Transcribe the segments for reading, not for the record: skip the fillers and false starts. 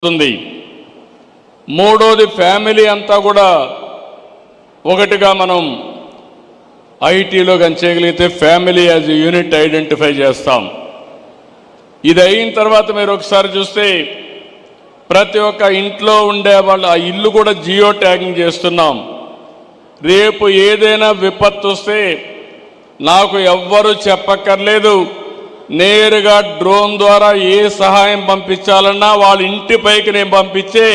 ఉంది. మూడోది ఫ్యామిలీ అంతా కూడా ఒకటిగా మనం ఐటీలో కానీ చేయగలిగితే ఫ్యామిలీ యాజ్ యూనిట్ ఐడెంటిఫై చేస్తాం. ఇది అయిన తర్వాత మీరు ఒకసారి చూస్తే ప్రతి ఒక్క ఇంట్లో ఉండే వాళ్ళు ఆ ఇల్లు కూడా జియో ట్యాగింగ్ చేస్తున్నాం. రేపు ఏదైనా విపత్తు వస్తే నాకు ఎవ్వరూ చెప్పక్కర్లేదు, నేరుగా డ్రోన్ ద్వారా ఏ సహాయం పంపించాలన్నా వాళ్ళ ఇంటిపైకి నేను పంపించే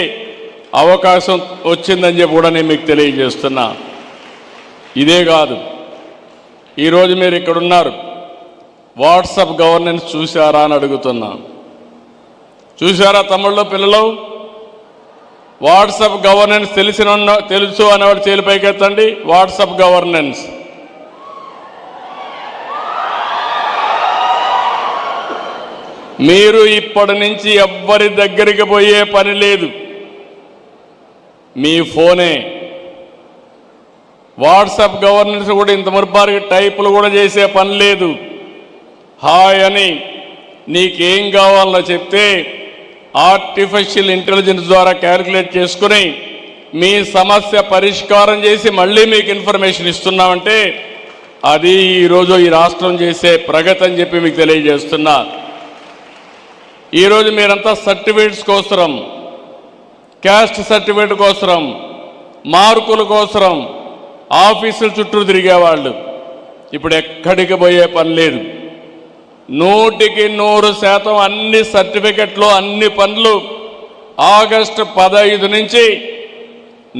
అవకాశం వచ్చిందని చెప్పి కూడా నేను మీకు తెలియజేస్తున్నా. ఇదే కాదు, ఈరోజు మీరు ఇక్కడ ఉన్నారు, వాట్సాప్ గవర్నెన్స్ చూశారా అని అడుగుతున్నా. చూశారా తమ్ముళ్ళు పిల్లలు? వాట్సాప్ గవర్నెన్స్ తెలుసు అనేవాడు చేలిపైకి ఎత్తండి. వాట్సాప్ గవర్నెన్స్ మీరు ఇప్పటి నుంచి ఎవ్వరి దగ్గరికి పోయే పని లేదు, మీ ఫోనే. వాట్సాప్ గవర్నెన్స్ కూడా ఇంత మురిపారికి టైపులు కూడా చేసే పని లేదు. హాయ్ అని నీకేం కావాలో చెప్తే ఆర్టిఫిషియల్ ఇంటెలిజెన్స్ ద్వారా క్యాలిక్యులేట్ చేసుకుని మీ సమస్య పరిష్కారం చేసి మళ్ళీ మీకు ఇన్ఫర్మేషన్ ఇస్తున్నామంటే అది ఈరోజు ఈ రాష్ట్రం చేసే ప్రగతి అని చెప్పి మీకు తెలియజేస్తున్నా. ఈరోజు మీరంతా సర్టిఫికేట్స్ కోసరం, క్యాస్ట్ సర్టిఫికేట్ కోసరం, మార్కుల కోసరం ఆఫీసుల చుట్టూ తిరిగేవాళ్ళు ఇప్పుడు ఎక్కడికి పోయే పని లేదు. 100% అన్ని సర్టిఫికెట్లు అన్ని పనులు ఆగస్టు 15 నుంచి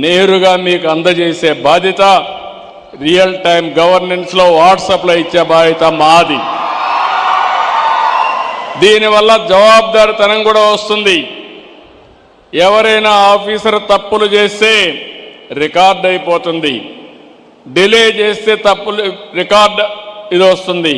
నేరుగా మీకు అందజేసే బాధ్యత రియల్ టైం గవర్నెన్స్లో వాట్సాప్లో ఇచ్చే బాధ్యత మాది. దీనివల్ల జవాబుదారితనం కూడా వస్తుంది. ఎవరైనా ఆఫీసర్ తప్పులు చేస్తే రికార్డ్ అయిపోతుంది, డిలే చేస్తే తప్పులు రికార్డ్ ఇది వస్తుంది.